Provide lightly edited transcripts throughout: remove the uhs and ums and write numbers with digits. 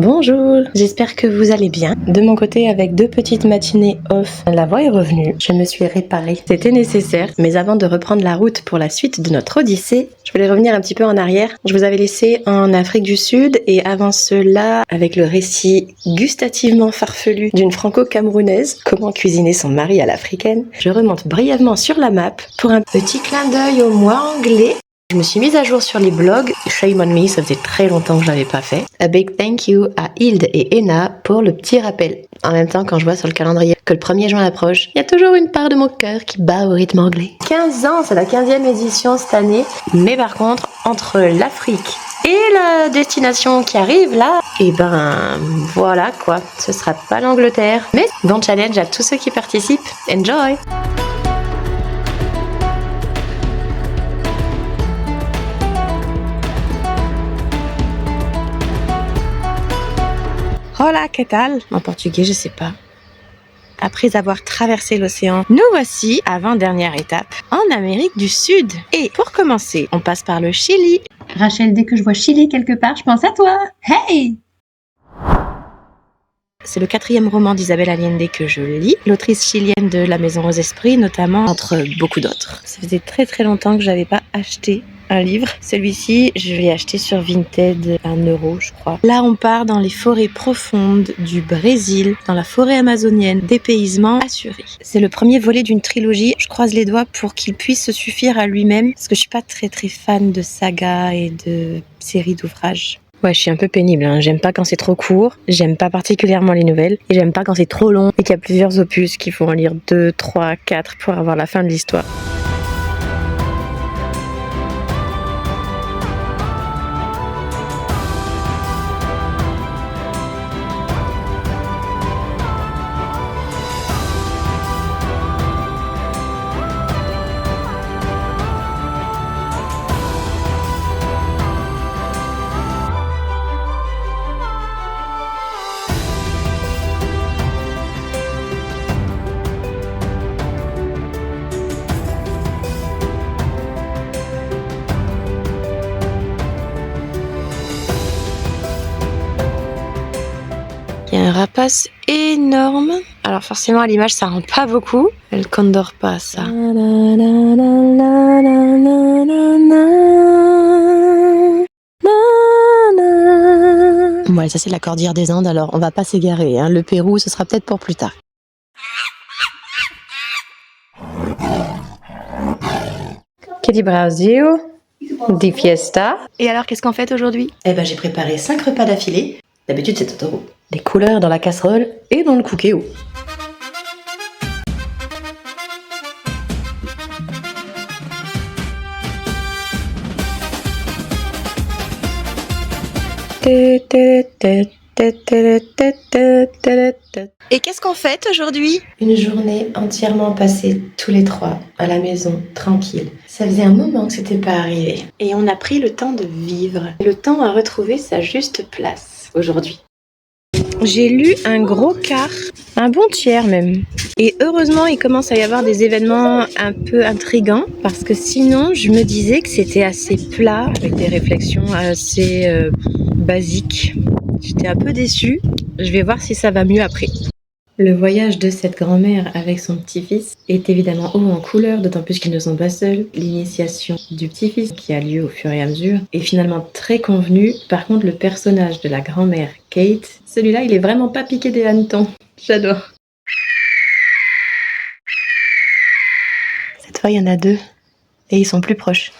Bonjour, j'espère que vous allez bien. De mon côté, avec 2 petites matinées off, la voix est revenue. Je me suis réparée. C'était nécessaire, mais avant de reprendre la route pour la suite de notre odyssée, je voulais revenir un petit peu en arrière. Je vous avais laissé en Afrique du Sud et avant cela, avec le récit gustativement farfelu d'une franco-camerounaise, comment cuisiner son mari à l'africaine, je remonte brièvement sur la map pour un petit clin d'œil au mois anglais. Je me suis mise à jour sur les blogs, shame on me, ça faisait très longtemps que je l'avais pas fait. A big thank you à Hilde et Ena pour le petit rappel. En même temps, quand je vois sur le calendrier que le 1er juin approche, il y a toujours une part de mon cœur qui bat au rythme anglais. 15 ans, c'est la 15e édition cette année. Mais par contre, entre l'Afrique et la destination qui arrive là, et ben voilà quoi, ce sera pas l'Angleterre. Mais bon challenge à tous ceux qui participent. Enjoy! Hola, ¿qué tal? En portugais, je sais pas. Après avoir traversé l'océan, nous voici, avant-dernière étape, en Amérique du Sud. Et pour commencer, on passe par le Chili. Rachel, dès que je vois Chili quelque part, je pense à toi. Hey! C'est le 4e roman d'Isabelle Allende que je lis, l'autrice chilienne de La Maison aux Esprits, notamment, entre beaucoup d'autres. Ça faisait très très longtemps que j'avais pas acheté un livre. Celui-ci, je l'ai acheté sur Vinted, 1 euro, je crois. Là, on part dans les forêts profondes du Brésil, dans la forêt amazonienne, dépaysement assuré. C'est le premier volet d'une trilogie. Je croise les doigts pour qu'il puisse se suffire à lui-même, parce que je suis pas très très fan de sagas et de séries d'ouvrages. Ouais, je suis un peu pénible, hein. J'aime pas quand c'est trop court, j'aime pas particulièrement les nouvelles, et j'aime pas quand c'est trop long et qu'il y a plusieurs opus qu'il faut en lire 2, 3, 4 pour avoir la fin de l'histoire. Il y a un rapace énorme. Alors forcément à l'image ça rend pas beaucoup. Le condor pas ça. Ouais, ça c'est la cordillère des Andes, alors on va pas s'égarer, hein. Le Pérou ce sera peut-être pour plus tard. Que di Brasil, di fiesta. Et alors qu'est-ce qu'on fait aujourd'hui? Eh ben j'ai préparé 5 repas d'affilée. D'habitude c'est Totoro. Des couleurs dans la casserole et dans le cookéo. Et qu'est-ce qu'on fête aujourd'hui? Une journée entièrement passée tous les 3 à la maison, tranquille. Ça faisait un moment que c'était pas arrivé. Et on a pris le temps de vivre. Le temps a retrouvé sa juste place aujourd'hui. J'ai lu un gros quart, un bon tiers même. Et heureusement, il commence à y avoir des événements un peu intrigants, parce que sinon, je me disais que c'était assez plat, avec des réflexions assez basiques. J'étais un peu déçue. Je vais voir si ça va mieux après. Le voyage de cette grand-mère avec son petit-fils est évidemment haut en couleur, d'autant plus qu'ils ne sont pas seuls. L'initiation du petit-fils, qui a lieu au fur et à mesure, est finalement très convenue. Par contre, le personnage de la grand-mère Kate, celui-là, il est vraiment pas piqué des hannetons. J'adore. Cette fois, il y en a 2. Et ils sont plus proches.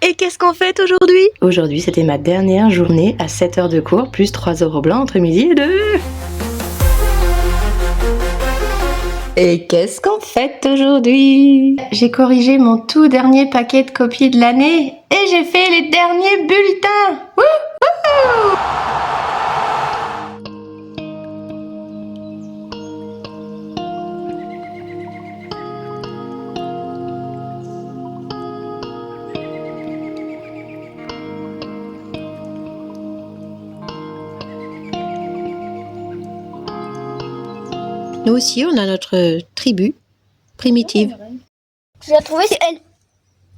Et qu'est-ce qu'on fête aujourd'hui? Aujourd'hui, c'était ma dernière journée à 7 heures de cours, plus 3 euros blancs entre midi et 2. Et qu'est-ce qu'on fête aujourd'hui? J'ai corrigé mon tout dernier paquet de copies de l'année et j'ai fait les derniers bulletins. Wouhou! Nous aussi, on a notre tribu primitive. Je l'ai trouvée, c'est elle.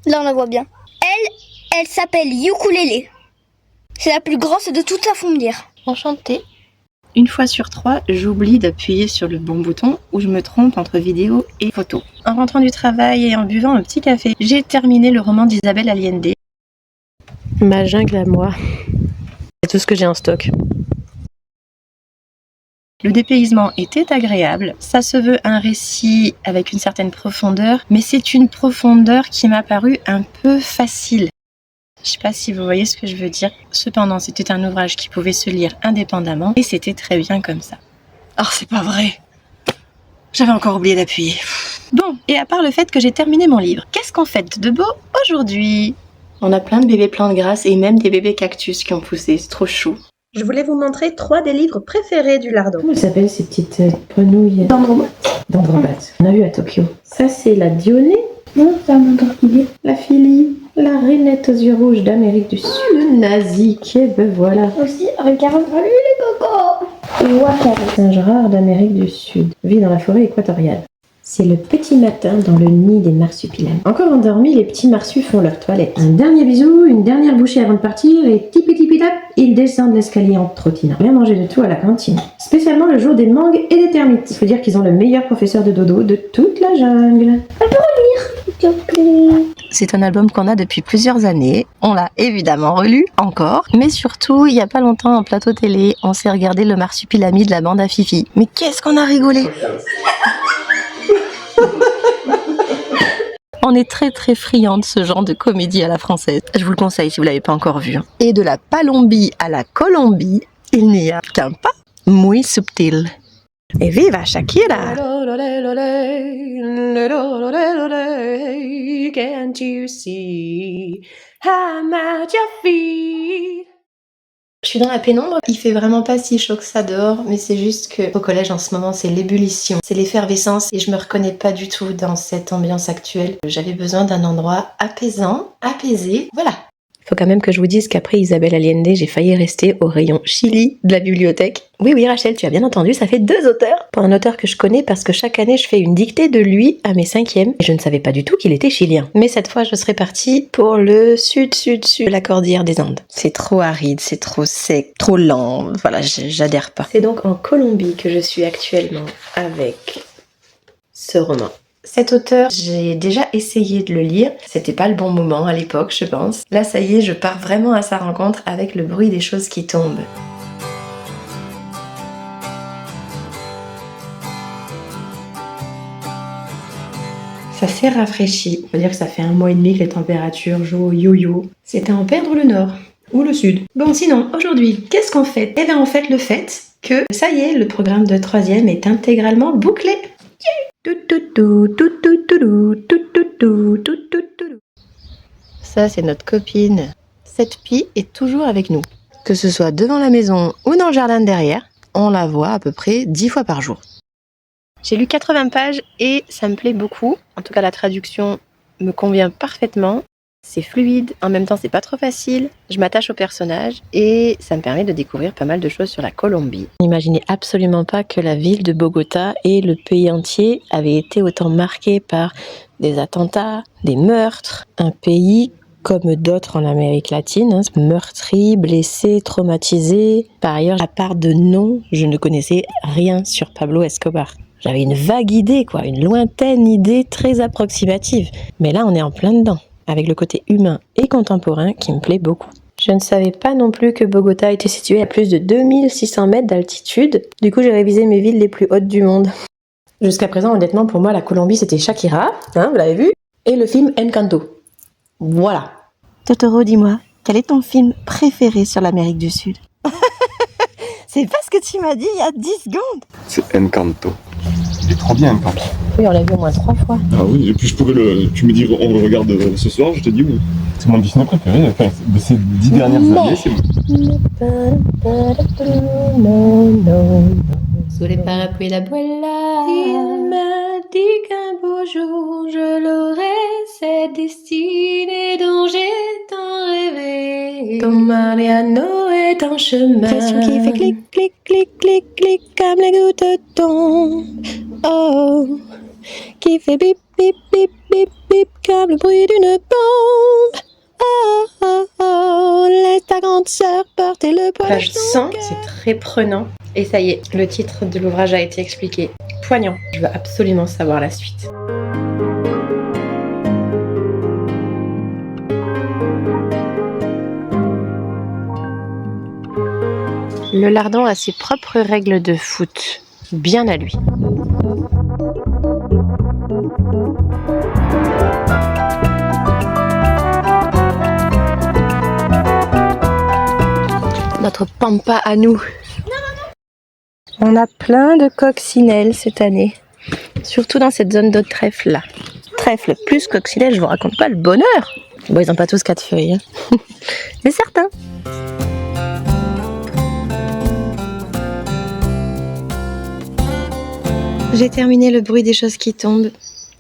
Là, on la voit bien. Elle s'appelle Ukulélé. C'est la plus grosse de toute la fondière. Enchantée. Une fois sur 3, j'oublie d'appuyer sur le bon bouton ou je me trompe entre vidéo et photo. En rentrant du travail et en buvant un petit café, j'ai terminé le roman d'Isabelle Allende. Ma jungle à moi. C'est tout ce que j'ai en stock. Le dépaysement était agréable, ça se veut un récit avec une certaine profondeur, mais c'est une profondeur qui m'a paru un peu facile. Je sais pas si vous voyez ce que je veux dire. Cependant, c'était un ouvrage qui pouvait se lire indépendamment et c'était très bien comme ça. Oh, c'est pas vrai. J'avais encore oublié d'appuyer. Bon, et à part le fait que j'ai terminé mon livre, qu'est-ce qu'on fait de beau aujourd'hui? On a plein de bébés plantes grasses et même des bébés cactus qui ont poussé, c'est trop chou. Je voulais vous montrer 3 des livres préférés du Lardo. Comment elles s'appellent ces petites grenouilles? Dendrobates. On a vu à Tokyo. Ça, c'est la Dionée. Non, c'est un orchidée. La Philly. La rainette aux yeux rouges d'Amérique du Sud. Le nazik, et ben voilà. Aussi, regarde, salut les cocos. Wakari. Singe rare d'Amérique du Sud. Vit dans la forêt équatoriale. C'est le petit matin dans le nid des marsupilames. Encore endormis, les petits marsus font leur toilette. Un dernier bisou, une dernière bouchée avant de partir et tipi-tipi-tap, ils descendent l'escalier en trottinant. Bien manger de tout à la cantine. Spécialement le jour des mangues et des termites. Il faut dire qu'ils ont le meilleur professeur de dodo de toute la jungle. C'est un album qu'on a depuis plusieurs années. On l'a évidemment relu encore. Mais surtout, il n'y a pas longtemps en plateau télé, on s'est regardé le marsupilami de la bande à Fifi. Mais qu'est-ce qu'on a rigolé! On est très très friand de ce genre de comédie à la française. Je vous le conseille si vous l'avez pas encore vu. Et de la Palombie à la Colombie, il n'y a qu'un pas muy subtil. Et viva Shakira! Can't you see I'm at your feet? Je suis dans la pénombre, il fait vraiment pas si chaud que ça dehors, mais c'est juste que au collège en ce moment c'est l'ébullition, c'est l'effervescence et je me reconnais pas du tout dans cette ambiance actuelle. J'avais besoin d'un endroit apaisant, apaisé, voilà. Faut quand même que je vous dise qu'après Isabelle Allende, j'ai failli rester au rayon Chili de la bibliothèque. Oui, Rachel, tu as bien entendu, ça fait 2 auteurs. Pour un auteur que je connais parce que chaque année je fais une dictée de lui à mes 5e et je ne savais pas du tout qu'il était chilien. Mais cette fois, je serais partie pour le sud de la cordillère des Andes. C'est trop aride, c'est trop sec, trop lent, voilà, j'adhère pas. C'est donc en Colombie que je suis actuellement avec ce roman. Cet auteur, j'ai déjà essayé de le lire, c'était pas le bon moment à l'époque, je pense. Là, ça y est, je pars vraiment à sa rencontre avec le bruit des choses qui tombent. Ça s'est rafraîchi. On peut dire que ça fait 1 mois et demi que les températures jouent au yo-yo. C'était en perdre le nord ou le sud. Bon, sinon, aujourd'hui, qu'est-ce qu'on fait? Eh bien, on fête le fait que, ça y est, le programme de 3e est intégralement bouclé. Ça, c'est notre copine. Cette pie est toujours avec nous. Que ce soit devant la maison ou dans le jardin derrière, on la voit à peu près 10 fois par jour. J'ai lu 80 pages et ça me plaît beaucoup. En tout cas, la traduction me convient parfaitement. C'est fluide, en même temps c'est pas trop facile, je m'attache au personnage et ça me permet de découvrir pas mal de choses sur la Colombie. N'imaginez absolument pas que la ville de Bogota et le pays entier avaient été autant marqués par des attentats, des meurtres, un pays comme d'autres en Amérique latine, meurtri, blessé, traumatisé. Par ailleurs, à part de nom, je ne connaissais rien sur Pablo Escobar. J'avais une vague idée, une lointaine idée très approximative. Mais là, on est en plein dedans, avec le côté humain et contemporain qui me plaît beaucoup. Je ne savais pas non plus que Bogota était située à plus de 2600 mètres d'altitude. Du coup, j'ai révisé mes villes les plus hautes du monde. Jusqu'à présent, honnêtement, pour moi, la Colombie, c'était Shakira, vous l'avez vu, et le film Encanto. Voilà. Totoro, dis-moi, quel est ton film préféré sur l'Amérique du Sud? C'est pas ce que tu m'as dit il y a 10 secondes. C'est Encanto. Il est trop bien, Encanto. Oui, on l'a vu au moins 3 fois. Ah oui, et puis je pourrais tu me dis, on le regarde ce soir, je te dis oui. C'est mon Disney préféré, enfin, de ces 10 dernières années, c'est Sous les parapluies d'abuela, il m'a dit qu'un beau jour je l'aurai, cette destinée dont j'ai tant rêvé. Ton Mariano est en chemin. Pression qui fait clic, clic, clic, clic, clic, comme les gouttes tombent. qui fait bip bip bip bip bip comme le bruit d'une bombe. Oh oh oh, laisse ta grande sœur porter le poids. Page 100, c'est très prenant. Et ça y est, le titre de l'ouvrage a été expliqué. Poignant. Je veux absolument savoir la suite. Le Lardon a ses propres règles de foot, bien à lui. Notre pampa à nous. On a plein de coccinelles cette année, surtout dans cette zone de trèfle là. Trèfle plus coccinelle, je vous raconte pas le bonheur. Bon, ils n'ont pas tous 4 feuilles, hein. Mais certains. J'ai terminé Le bruit des choses qui tombent.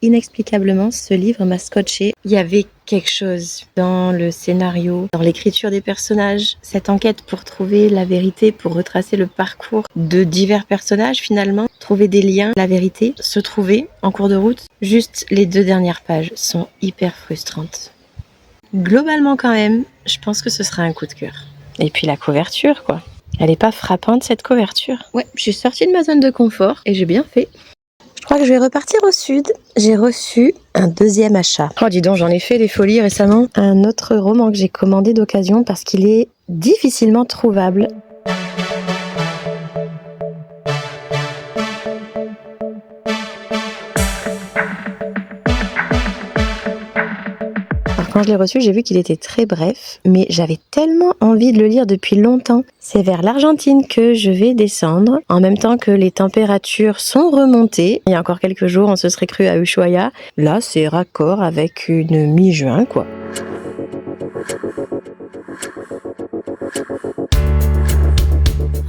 Inexplicablement, ce livre m'a scotché. Il y avait quelque chose dans le scénario, dans l'écriture des personnages, cette enquête pour trouver la vérité, pour retracer le parcours de divers personnages finalement, trouver des liens, la vérité, se trouver en cours de route. Juste les 2 dernières pages sont hyper frustrantes. Globalement quand même, je pense que ce sera un coup de cœur. Et puis la couverture quoi. Elle est pas frappante cette couverture. Ouais, je suis sortie de ma zone de confort et j'ai bien fait. Je crois que je vais repartir au sud. J'ai reçu un 2e achat. Oh dis donc, j'en ai fait des folies récemment. Un autre roman que j'ai commandé d'occasion parce qu'il est difficilement trouvable. Quand je l'ai reçu, j'ai vu qu'il était très bref, mais j'avais tellement envie de le lire depuis longtemps. C'est vers l'Argentine que je vais descendre, en même temps que les températures sont remontées. Il y a encore quelques jours, on se serait cru à Ushuaia. Là, c'est raccord avec une mi-juin, quoi.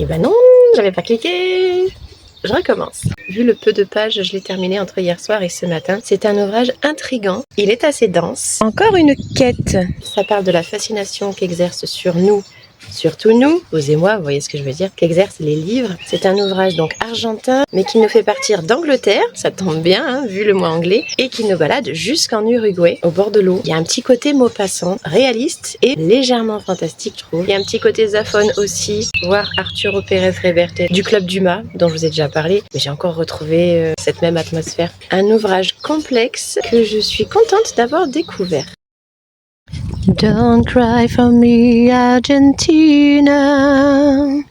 Et ben non, j'avais pas cliqué. Je recommence. Vu le peu de pages, je l'ai terminé entre hier soir et ce matin. C'est un ouvrage intriguant. Il est assez dense. Encore une quête. Ça parle de la fascination qu'exerce sur nous, surtout nous, vous et moi, vous voyez ce que je veux dire, qu'exercent les livres. C'est un ouvrage donc argentin, mais qui nous fait partir d'Angleterre, ça tombe bien, hein, vu le mot anglais, et qui nous balade jusqu'en Uruguay, au bord de l'eau. Il y a un petit côté Maupassant, réaliste et légèrement fantastique, je trouve. Il y a un petit côté Zafón aussi, voire Arturo Pérez Reverte du Club Dumas, dont je vous ai déjà parlé, mais j'ai encore retrouvé cette même atmosphère. Un ouvrage complexe que je suis contente d'avoir découvert. Don't cry for me, Argentina.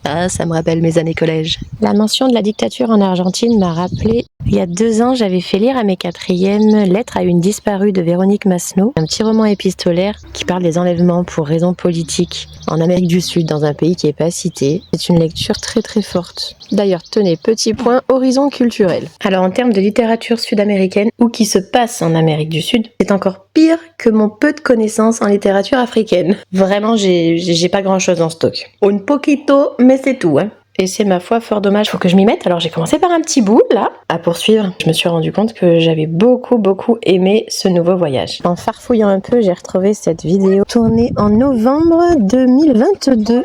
Ah, ça me rappelle mes années collège. La mention de la dictature en Argentine m'a rappelé, il y a 2 ans, j'avais fait lire à mes 4e Lettre à une disparue de Véronique Masseneau, un petit roman épistolaire qui parle des enlèvements pour raisons politiques en Amérique du Sud, dans un pays qui n'est pas cité. C'est une lecture très très forte. D'ailleurs, tenez, petit point, horizon culturel. Alors en termes de littérature sud-américaine, ou qui se passe en Amérique du Sud, c'est encore pire que mon peu de connaissances en littérature africaine. Vraiment, j'ai pas grand chose en stock. Un poquito, mais c'est tout, hein. Et c'est ma foi fort dommage, faut que je m'y mette. Alors j'ai commencé par un petit bout, là, à poursuivre. Je me suis rendu compte que j'avais beaucoup aimé ce nouveau voyage. En farfouillant un peu, j'ai retrouvé cette vidéo tournée en novembre 2022.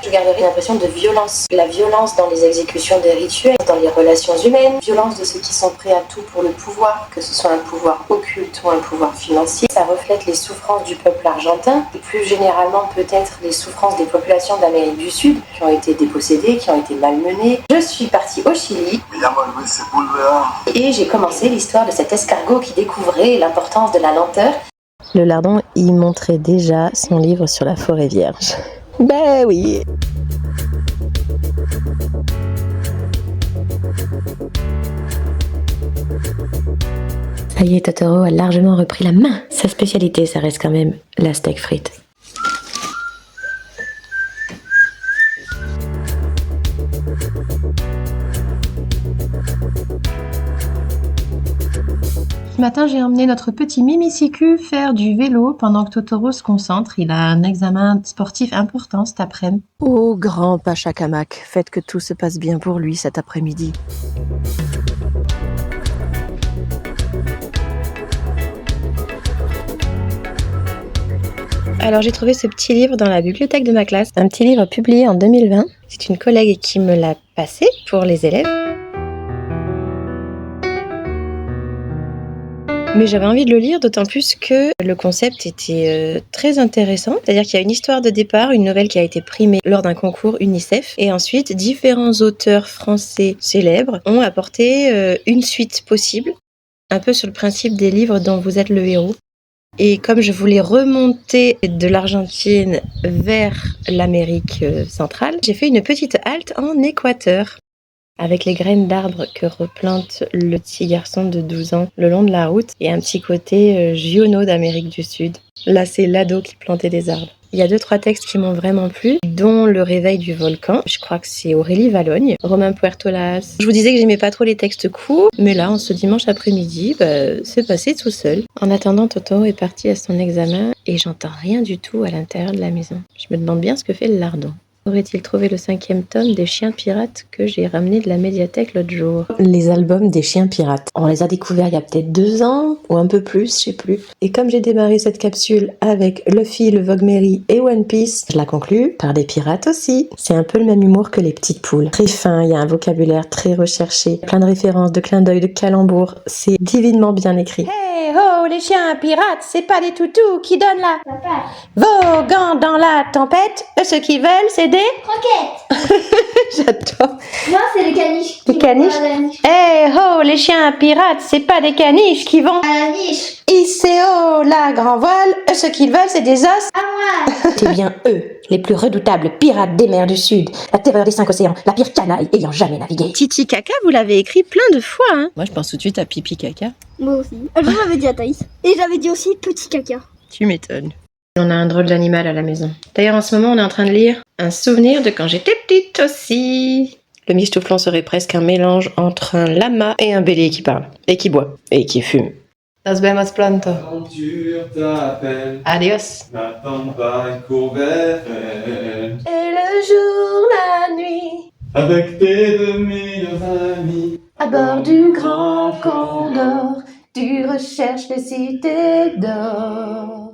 Je garderai l'impression de violence. La violence dans les exécutions des rituels, dans les relations humaines, violence de ceux qui sont prêts à tout pour le pouvoir, que ce soit un pouvoir occulte ou un pouvoir financier. Ça reflète les souffrances du peuple argentin et plus généralement peut-être les souffrances des populations d'Amérique du Sud qui ont été dépossédées, qui ont été malmenées. Je suis partie au Chili et j'ai commencé l'histoire de cet escargot qui découvrait l'importance de la lenteur. Le Lardon y montrait déjà son livre sur la forêt vierge. Ben oui. Ça y est, Totoro a largement repris la main. Sa spécialité, ça reste quand même la steak frite. Ce matin, j'ai emmené notre petit Mimicicu faire du vélo pendant que Totoro se concentre. Il a un examen sportif important cet après-midi. Oh, grand Pachacamac, faites que tout se passe bien pour lui cet après-midi. Alors j'ai trouvé ce petit livre dans la bibliothèque de ma classe, un petit livre publié en 2020. C'est une collègue qui me l'a passé pour les élèves. Mais j'avais envie de le lire, d'autant plus que le concept était très intéressant. C'est-à-dire qu'il y a une histoire de départ, une nouvelle qui a été primée lors d'un concours UNICEF. Et ensuite, différents auteurs français célèbres ont apporté une suite possible, un peu sur le principe des livres dont vous êtes le héros. Et comme je voulais remonter de l'Argentine vers l'Amérique centrale, j'ai fait une petite halte en Équateur, avec les graines d'arbres que replante le petit garçon de 12 ans le long de la route, et un petit côté Giono d'Amérique du Sud. Là, c'est l'ado qui plantait des arbres. Il y a 2-3 textes qui m'ont vraiment plu, dont Le réveil du volcan. Je crois que c'est Aurélie Valogne, Romain Puertolas. Je vous disais que j'aimais pas trop les textes courts, mais là, en ce dimanche après-midi, c'est passé tout seul. En attendant, Totoro est parti à son examen et j'entends rien du tout à l'intérieur de la maison. Je me demande bien ce que fait le lardon. Aurait-il trouvé le 5e tome des Chiens Pirates que j'ai ramené de la médiathèque l'autre jour? Les albums des Chiens Pirates. On les a découverts il y a peut-être 2 ans, ou un peu plus, je sais plus. Et comme j'ai démarré cette capsule avec Luffy, le Vogue Mary et One Piece, je la conclue par des pirates aussi. C'est un peu le même humour que les petites poules. Très fin, il y a un vocabulaire très recherché, plein de références, de clins d'œil, de calembours. C'est divinement bien écrit. Hey ho, les chiens pirates, c'est pas des toutous qui donnent la... Papa, Voguant dans la tempête, eux ce qu'ils veulent c'est des... croquette. J'adore. Moi, c'est les caniches. Les caniches. Eh ho, les chiens pirates, c'est pas des caniches qui vont... À la niche. Hisser haut la grand voile, eux ce qu'ils veulent c'est des os. À moi. C'est bien eux, les plus redoutables pirates des mers du Sud, la terreur des 5 océans, la pire canaille ayant jamais navigué. Titi Caca, vous l'avez écrit plein de fois, hein. Moi, je pense tout de suite à Pipi Caca. Moi aussi. Je l'avais dit à Thaïs. Et j'avais dit aussi petit caca. Tu m'étonnes. On a un drôle d'animal à la maison. D'ailleurs, en ce moment, on est en train de lire un souvenir de quand j'étais petite aussi. Le mistouflon serait presque un mélange entre un lama et un bélier qui parle, et qui boit, et qui fume. Nos vemos pronto. L'aventure t'appelle, Adios. n'attends pas une cour vers elle. Et le jour, la nuit, Avec tes 2 meilleurs amis, à bord du grand condor, tu recherches les cités d'or.